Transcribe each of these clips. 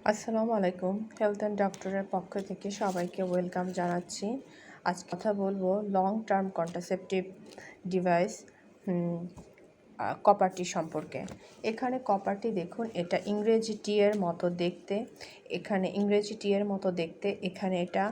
আসসালামু আলাইকুম। Health and ডক্টরের পক্ষ থেকে সবাইকে ওয়েলকাম জানাচ্ছি। আজ কথা বলবো লং টার্ম কন্ট্রাসেপটিভ ডিভাইস কপারটি সম্পর্কে। এখানে কপারটি দেখুন, এটা ইংরেজি টি এর মতো দেখতে। এখানে এটা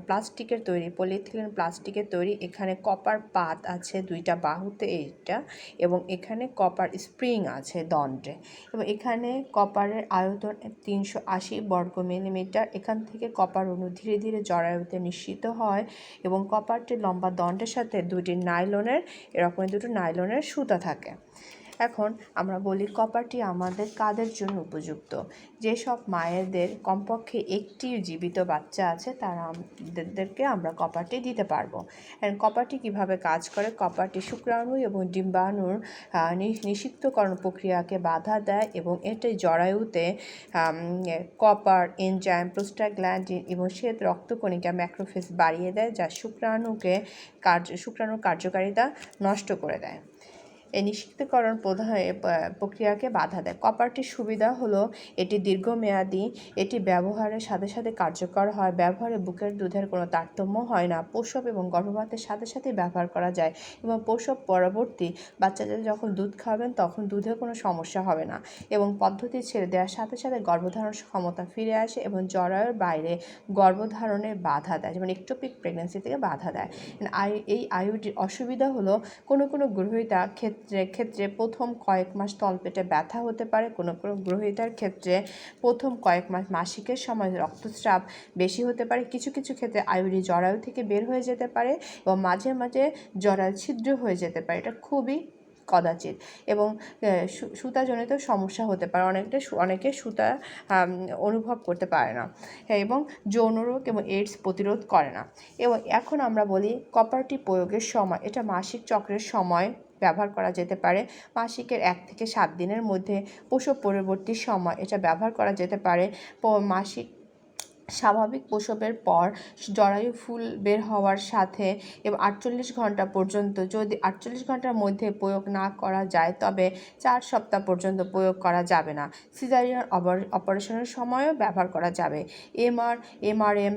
প্লাস্টিকের তৈরি, পলিথিলিন প্লাস্টিকের তৈরি। এখানে কপার পাত আছে দুইটা বাহুতে এইটা, এবং এখানে কপার স্প্রিং আছে দণ্ডে, এবং এখানে কপারের আয়তন 380 বর্গ মিলিমিটার। এখান থেকে কপার অণু ধীরে ধীরে জরায়ুতে নিঃসৃত হয়, এবং কপারটির লম্বা দণ্ডের সাথে দুটো নাইলনের সুতা থাকে। এখন আমরা বলি কপারটি আমাদের কাদের জন্য উপযুক্ত। যেসব মায়েদের কমপক্ষে একটি জীবিত বাচ্চা আছে তাদেরকে আমরা কপারটি দিতে পারবো। কপারটি কিভাবে কাজ করে? কপারটি শুক্রাণু এবং ডিম্বাণুর নিষিক্তকরণ প্রক্রিয়াকে বাধা দেয়, এবং এটি জরায়ুতে কপার এনজাইম, প্রোস্টাগ্ল্যান্ডিন এবং শ্বেত রক্তকণিকা ম্যাক্রোফেজ বাড়িয়ে দেয়, যা শুক্রাণুর কার্যকারিতা নষ্ট করে দেয়। এই নিষিক্তকরণ প্রক্রিয়াকে বাধা দেয়। কপারটির সুবিধা হলো এটি দীর্ঘমেয়াদী, এটি ব্যবহারের সাথে সাথে কার্যকর হয়, ব্যবহারে বুকের দুধের কোনো তারতম্য হয় না, প্রসব এবং গর্ভপাতের সাথে সাথে ব্যবহার করা যায়, এবং প্রসব পরবর্তী বাচ্চাদের যখন দুধ খাবেন তখন দুধে কোনো সমস্যা হবে না, এবং পদ্ধতি ছেড়ে দেওয়ার সাথে সাথে গর্ভধারণ ক্ষমতা ফিরে আসে, এবং জরায়ুর বাইরে গর্ভধারণে বাধা দেয়, যেমন একটোপিক প্রেগন্যান্সি থেকে বাধা দেয়। এই আইইউডির অসুবিধা হলো কোনো গ্রহীতার ক্ষেত্রে প্রথম কয়েক মাস তলপেটে ব্যথা হতে পারে, কোনো গ্রহীতার ক্ষেত্রে প্রথম কয়েক মাস মাসিকের সময় রক্তস্রাব বেশি হতে পারে, কিছু ক্ষেত্রে আইইউডি জরায়ু থেকে বের হয়ে যেতে পারে, এবং মাঝে মাঝে জরায়ু ছিদ্র হয়ে যেতে পারে। এটা খুবই কদাচিৎ, এবং সুতাজনিত সমস্যা হতে পারে, অনেকে সুতা অনুভব করতে পারে না, এবং যৌনরোগ এবং এইডস প্রতিরোধ করে না। এবং এখন আমরা বলি কপারটি প্রয়োগের সময়। এটা মাসিক চক্রের সময় ব্যবহার করা যেতে পারে, মাসিকের 1 থেকে 7 দিনের মধ্যে, প্রসব পরবর্তী সময় এটা ব্যবহার করা যেতে পারে, মাসিক স্বাভাবিক প্রসবের পর জরায়ু ফুল বের হওয়ার সাথে, এবং 48 ঘন্টা পর্যন্ত। যদি 48 ঘন্টার মধ্যে প্রয়োগ না করা যায় তবে 4 সপ্তাহ পর্যন্ত প্রয়োগ করা যাবে না। সিজারিয়ান অপারেশনের সময়ও ব্যবহার করা যাবে। এমআরএম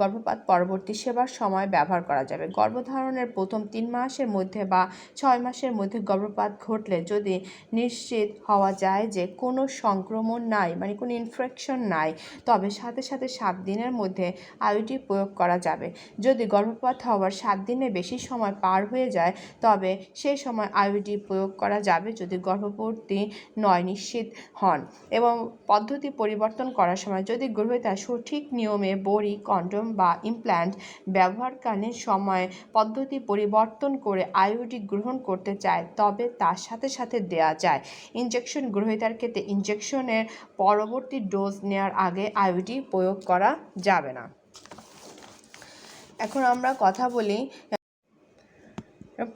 গর্ভপাত পরবর্তী সেবার সময় ব্যবহার করা যাবে। গর্ভধারণের প্রথম 3 মাসের মধ্যে বা 6 মাসের মধ্যে গর্ভপাত ঘটলে যদি নিশ্চিত হওয়া যায় যে কোনো সংক্রমণ নাই, মানে কোনো ইনফেকশন নাই, তবে সাথে সাথে 7 দিনের মধ্যে আইইউডি প্রয়োগ করা যাবে। যদি গর্ভপাত হওয়ার 7 দিনের বেশি সময় পার হয়ে যায় তবে সেই সময় আইইউডি প্রয়োগ করা যাবে যদি গর্ভবতী নয় নিশ্চিত হন। এবং পদ্ধতি পরিবর্তন করার সময় যদি গ্রহীতা সঠিক নিয়মে বড়ি, কন্ডোম বা ইমপ্ল্যান্ট ব্যবহারকালীন সময়ে পদ্ধতি পরিবর্তন করে আইইউডি গ্রহণ করতে চায় তবে তার সাথে সাথে দেয়া যায়। ইনজেকশন গ্রহীতার ক্ষেত্রে ইনজেকশনের পরবর্তী ডোজ নেওয়ার আগে আইইউডি প্রয়োগ করা যাবে না। এখন আমরা কথা বলি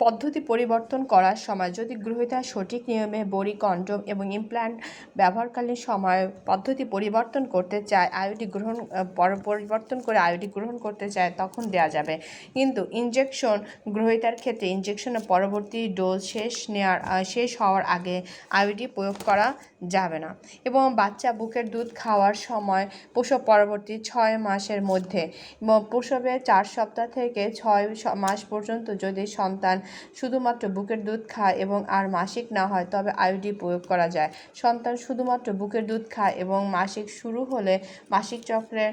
পদ্ধতি পরিবর্তন করার সময়। যদি গ্রহীতা সঠিক নিয়মে বড়ি, কন্ডোম এবং ইমপ্ল্যান্ট ব্যবহারকালীন সময় পদ্ধতি পরিবর্তন করতে চায়, পরিবর্তন করে আইইউডি গ্রহণ করতে চায়, তখন দেওয়া যাবে। কিন্তু ইনজেকশন গ্রহীতার ক্ষেত্রে ইনজেকশনের পরবর্তী ডোজ শেষ হওয়ার আগে আইইউডি প্রয়োগ করা যাবে না। এবং বাচ্চা বুকের দুধ খাওয়ার সময় প্রসব পরবর্তী 6 মাসের মধ্যে, এবং প্রসবের 4 সপ্তাহ থেকে 6 মাস পর্যন্ত যদি সন্তান শুধুমাত্র বুকের দুধ খায় এবং আর মাসিক না হয় তবে আইইউডি প্রয়োগ করা যায়। সন্তান শুধুমাত্র বুকের দুধ খায় এবং মাসিক শুরু হলে মাসিক চক্রের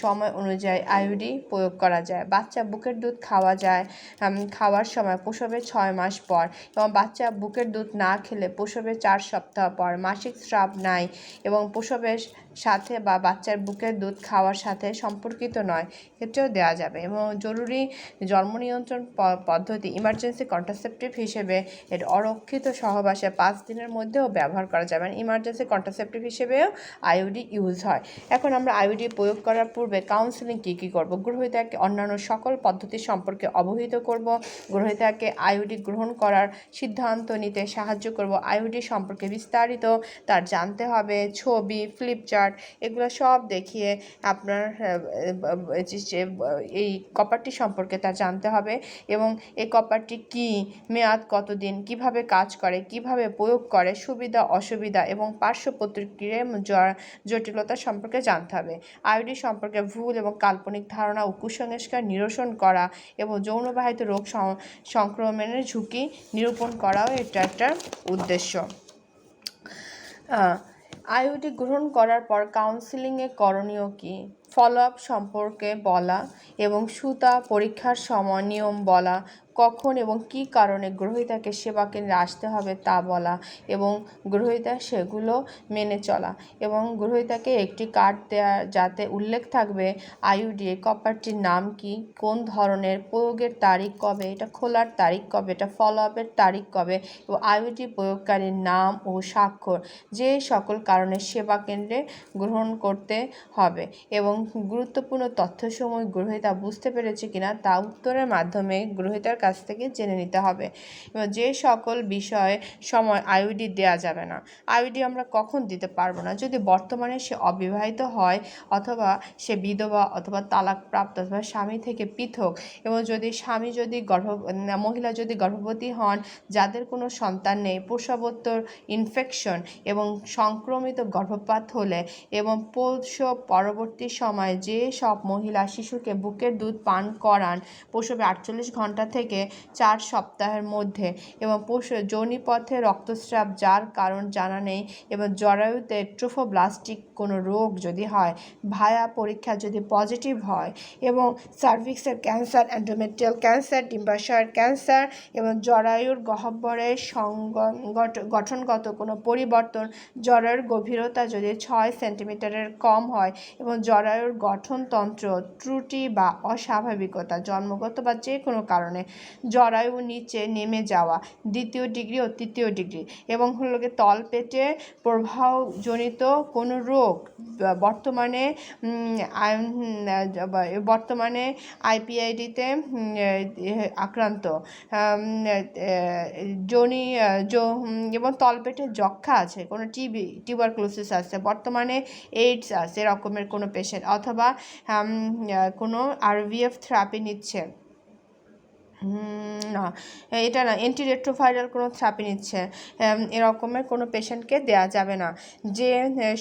সময় অনুযায়ী আইইউডি প্রয়োগ করা যায়। বাচ্চা বুকের দুধ খাওয়ার সময় প্রসবের 6 মাস পর, এবং বাচ্চা বুকের দুধ না খেলে প্রসবের 4 সপ্তাহ পর, মাসিক স্রাব নাই এবং প্রসবের সাথে বা বাচ্চার বুকের দুধ খাওয়ার সাথে সম্পর্কিত নয়, ক্ষেত্রেও দেওয়া যাবে। এবং জরুরি জন্ম নিয়ন্ত্রণ পদ্ধতি ইমার্জেন্সি কন্ট্রাসেপটিভ হিসেবে এর অরক্ষিত সহবাসে 5 দিনের মধ্যেও ব্যবহার করা যাবে। ইমার্জেন্সি কন্ট্রাসেপটিভ হিসেবেও আইইউডি ইউজ হয়। এখন আমরা আইইউডি প্রয়োগ করার পূর্বে কাউন্সেলিং কী করব? গ্রহীতাকে অন্যান্য সকল পদ্ধতি সম্পর্কে অবহিত করব, গ্রহীতাকে আইইউডি গ্রহণ করার সিদ্ধান্ত নিতে সাহায্য করব। আইইউডি সম্পর্কে বিস্তারিত তার জানতে হবে, ছবি, ফ্লিপচার্ট চার্ট এগুলো সব দেখিয়ে আপনার এই কপারটি সম্পর্কে তা জানতে হবে এবং এই কপারটি কী, মেয়াদ কতদিন, কিভাবে কাজ করে, কিভাবে প্রয়োগ করে, সুবিধা অসুবিধা এবং পার্শ্ব প্রতিক্রিয়া জটিলতা সম্পর্কে জানতে হবে। আইওডি সম্পর্কে ভুল এবং কাল্পনিক ধারণা ও কুসংস্কার নিরসন করা এবং যৌনবাহিত রোগ সংক্রমণের ঝুঁকি নিরূপণ করাও এটা একটা উদ্দেশ্য। আইওডি গ্রহণ করার পর কাউন্সিলিংয়ে করণীয় কী, ফলো আপ সম্পর্কে বলা এবং সুতা পরীক্ষার সময় নিয়ম বলা, কখন এবং কী কারণে গ্রহীতাকে সেবা কেন্দ্রে আসতে হবে তা বলা এবং গ্রহীতা সেগুলো মেনে চলা এবং গ্রহীতাকে একটি কার্ড দেওয়া যাতে উল্লেখ থাকবে আইওডি কপারটির নাম কি, কোন ধরনের, প্রয়োগের তারিখ কবে, এটা খোলার তারিখ কবে, এটা ফলো আপের তারিখ কবে এবং আইওডি প্রয়োগকারীর নাম ও স্বাক্ষর, যে সকল কারণে সেবা কেন্দ্রে গ্রহণ করতে হবে এবং গুরুত্বপূর্ণ তথ্যসমূহ গ্রহীতা বুঝতে পেরেছে কিনা তা উত্তরের মাধ্যমে গ্রহীতার কাছ থেকে জেনে নিতে হবে। এবং যে সকল বিষয়ে সময় আইওডি দেওয়া যাবে না। আইওডি আমরা কখন দিতে পারবো না, যদি বর্তমানে সে অবিবাহিত হয় অথবা সে বিধবা অথবা তালাকপ্রাপ্ত অথবা স্বামী থেকে পৃথক এবং যদি স্বামী যদি মহিলা যদি গর্ভবতী হন, যাদের কোনো সন্তান নেই, প্রসবোত্তর ইনফেকশন এবং সংক্রমিত গর্ভপাত হলে এবং প্রসব পরবর্তী সময়ে যে সব মহিলা শিশুকে বুকের দুধ পান করান প্রসবে 48 ঘন্টা থেকে 4 সপ্তাহের মধ্যে এবং যোনিপথে রক্তস্রাব যার কারণ জানা নেই এবং জরায়ুতে ট্রোফোব্লাস্টিক কোনো রোগ যদি হয়, ভায়া পরীক্ষা যদি পজিটিভ হয় এবং সার্ভিক্সের ক্যান্সার, এন্ডোমেট্রিয়াল ক্যান্সার, ডিম্বাশয়ের ক্যান্সার এবং জরায়ুর গহ্বরের গঠনগত কোনো পরিবর্তন, জরায়ুর গভীরতা যদি 6 সেন্টিমিটারের কম হয় এবং জরায়ুর গঠনতন্ত্র ত্রুটি বা অস্বাভাবিকতা জন্মগত বা যে কোনো কারণে জরায়ু নিচে নেমে যাওয়া 2য় ডিগ্রি ও 3য় ডিগ্রি এবং হলো গিয়ে তলপেটে প্রবাহজনিত কোনো রোগ, বর্তমানে আইপিআইডিতে আক্রান্ত এবং তলপেটে যক্ষা আছে, কোনো টিউবারকুলোসিস আছে, বর্তমানে এইডস আছে এরকমের কোনো পেশেন্ট অথবা কোনো আরভিএফ থেরাপি নিচ্ছে, না এটা না, অ্যান্টিরেট্রোভাইরাল কোনো থেরাপি নিচ্ছে, এরকমের কোনো পেশেন্টকে দেয়া যাবে না। যে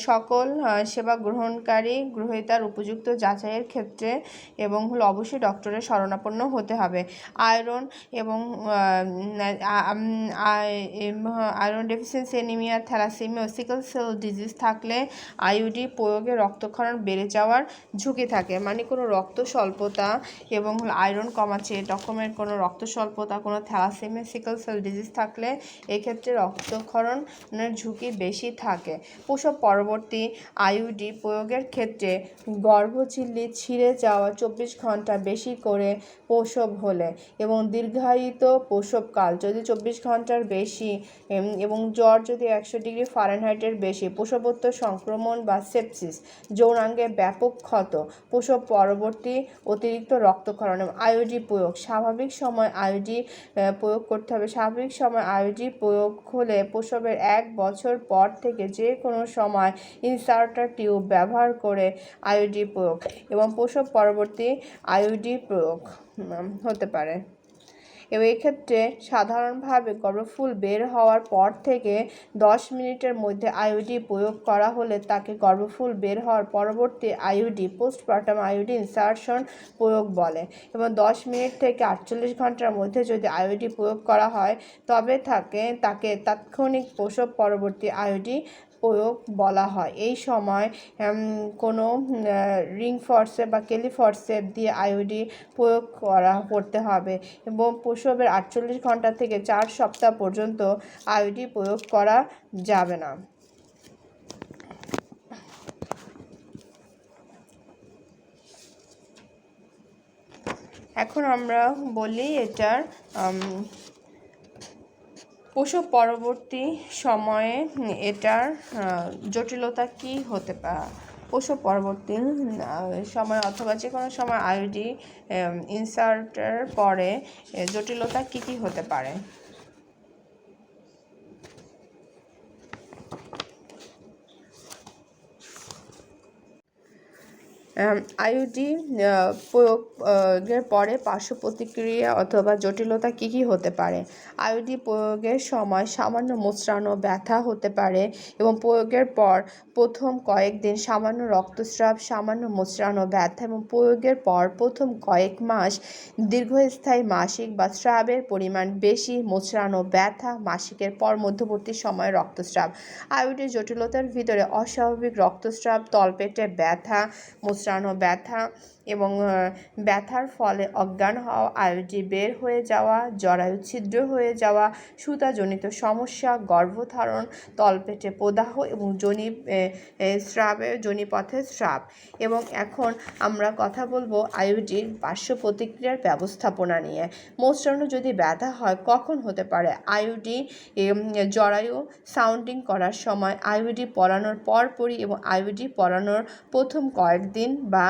সকল সেবা গ্রহণকারী গ্রহীতার উপযুক্ত যাচাইয়ের ক্ষেত্রে এবং হলো অবশ্যই ডক্টরের শরণাপন্ন হতে হবে। আয়রন এবং আয়রন ডেফিসিয়েন্সি, অ্যানিমিয়া, থ্যালাসেমিয়া ও সিকল সেল ডিজিজ থাকলে আইওডি প্রয়োগে রক্তক্ষরণ বেড়ে যাওয়ার ঝুঁকি থাকে, মানে কোনো রক্ত স্বল্পতা এবং আয়রন কমাচ্ছে রকমের কোনো রক্ত স্বল্পতা, কোনো থ্যালাসেমিয়া, সিকল সেল ডিজিজ থাকলে এক্ষেত্রে রক্তক্ষরণের ঝুঁকি বেশি থাকে। প্রসব পরবর্তী আইওডি প্রয়োগের ক্ষেত্রে গর্ভঝিল্লি ছিঁড়ে যাওয়া 24 ঘন্টা বেশি করে প্রসব হলে এবং দীর্ঘায়িত প্রসবকাল যদি 24 ঘন্টার বেশি এবং জ্বর যদি 100 ডিগ্রি ফারেনহাইটের বেশি, প্রসবোত্তর সংক্রমণ বা সেপসিস, যৌনাঙ্গে ব্যাপক ক্ষত, প্রসব পরবর্তী অতিরিক্ত রক্তক্ষরণ এবং আইওডি প্রয়োগ। স্বাভাবিক সময় আইওডি প্রয়োগ করতে হবে। স্বাভাবিক সময় আইওডি প্রয়োগ হলে প্রসবের 1 বছর পর থেকে যে কোনো সময় ইনসার্টার টিউব ব্যবহার করে আইওডি প্রয়োগ এবং প্রসব পরবর্তী আইওডি প্রয়োগ হতে পারে। এবং এক্ষেত্রে সাধারণভাবে গর্ভফুল বের হওয়ার পর থেকে 10 মিনিটের মধ্যে আইওডি প্রয়োগ করা হলে তাকে গর্ভফুল বের হওয়ার পরবর্তী আইওডি পোস্টপার্টাম আইওডি ইনসারশন প্রয়োগ বলে এবং 10 মিনিট থেকে 48 ঘন্টার মধ্যে যদি আইওডি প্রয়োগ করা হয় তবে তাকে তাৎক্ষণিক প্রসব পরবর্তী আইওডি প্রয়োগ বলা হয়। এই সময় কোনো রিং ফরসেপ বা কেলি ফরসেপ দিয়ে আইওডি প্রয়োগ করতে হবে এবং প্রসবের 48 ঘন্টা থেকে 4 সপ্তাহ পর্যন্ত আইওডি প্রয়োগ করা যাবে না। এখন আমরা বলি এটার প্রসব পরবর্তী সময়ে এটার জটিলতা কী হতে পারে। প্রসব পরবর্তী সময় অথবা যে কোনো সময় আইওডি ইনসার্টের পরে জটিলতা কী কী হতে পারে। আইইউডি প্রয়োগের পরে পার্শ্ব প্রতিক্রিয়া অথবা জটিলতা কী কী হতে পারে? আইইউডি প্রয়োগের সময় সামান্য মোচড়ানো, ব্যথা হতে পারে এবং প্রয়োগের পর প্রথম কয়েকদিন সামান্য রক্তস্রাব, সামান্য মোচড়ানো, ব্যথা এবং প্রয়োগের পর প্রথম কয়েক মাস দীর্ঘস্থায়ী মাসিক বা স্রাবের পরিমাণ বেশি, মোচড়ানো, ব্যথা, মাসিকের পর মধ্যবর্তী সময়ে রক্তস্রাব। আইইউডির জটিলতার ভিতরে অস্বাভাবিক রক্তস্রাব, তলপেটে ব্যথা, মোচড়ানো, ব্যথা এবং ব্যথার ফলে অজ্ঞান হওয়া, আইইউডি বের হয়ে যাওয়া, জরায়ু ছিদ্র হয়ে যাওয়া, সুতাজনিত সমস্যা, গর্ভধারণ, তলপেটে প্রদাহ এবং যোনিপথে স্রাব। এবং এখন আমরা কথা বলবো আইইউডির পার্শ্ব প্রতিক্রিয়ার ব্যবস্থাপনা নিয়ে। মোচড়ানো যদি ব্যথা হয় কখন হতে পারে? আইইউডি জরায়ু সাউন্ডিং করার সময়, আইইউডি পরানোর পরপরই এবং আইইউডি পরানোর প্রথম কয়েকদিন বা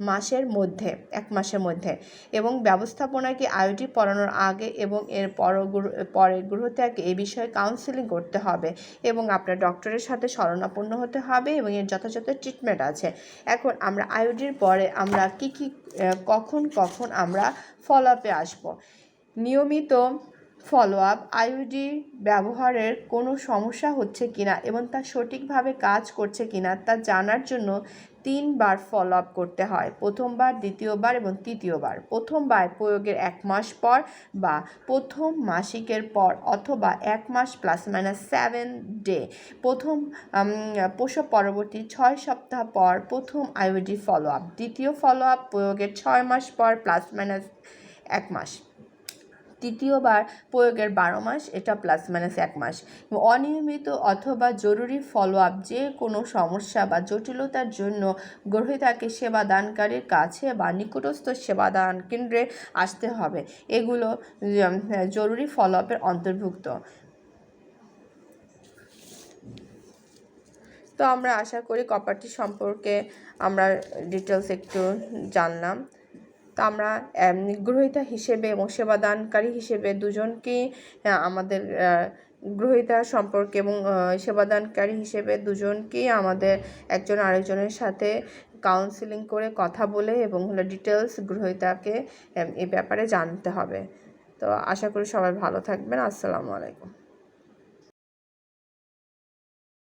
মাসের মধ্যে, 1 মাসের মধ্যে। এবং ব্যবস্থাপনা কি? আইইউডি পরানোর আগে এবং এর পরে গৃহত্যাগে এ বিষয়ে কাউন্সেলিং করতে হবে এবং আপনার ডক্টরের সাথে শরণাপন্ন হতে হবে এবং এর যথাযথ ট্রিটমেন্ট আছে। এখন আমরা আইইউডির পরে আমরা কখন আমরা ফলো আপে আসবো। নিয়মিত ফলো আপ, আইইউডি ব্যবহারের কোনো সমস্যা হচ্ছে কিনা এবং তা সঠিকভাবে কাজ করছে কিনা তা জানার জন্য 3 বার ফলো আপ করতে হয়। প্রথমবার, দ্বিতীয়বার এবং তৃতীয়বার। প্রথমবার প্রয়োগের 1 মাস পর বা প্রথম মাসিকের পর অথবা 1 মাস +- 7 ডে। প্রথম প্রসব পরবর্তী 6 সপ্তাহ পর প্রথম আইইউডি ফলো আপ। দ্বিতীয় ফলো আপ প্রয়োগের 6 মাস পর +- 1 মাস। তৃতীয়বার প্রয়োগের 12 মাস, এটা +- 1 মাস। অনিয়মিত অথবা জরুরি ফলো আপ যে কোনো সমস্যা বা জটিলতার জন্য গ্রহীতাকে সেবাদানকারীর কাছে বা নিকটস্থ সেবাদান কেন্দ্রে আসতে হবে। এগুলো জরুরি ফলো আপের অন্তর্ভুক্ত। তো আমরা আশা করি কপারটি সম্পর্কে আমরা ডিটেলস একটু জানলাম। তো আমরা গ্রহীতা হিসেবে এবং সেবাদানকারী হিসেবে দুজনকেই আমাদের গ্রহীতা সম্পর্কে এবং সেবাদানকারী হিসেবে দুজনকেই আমাদের একজন আরেকজনের সাথে কাউন্সেলিং করে কথা বলে এবং ডিটেলস গ্রহীতাকে এ ব্যাপারে জানতে হবে। তো আশা করি সবাই ভালো থাকবেন। আসসালামু আলাইকুম।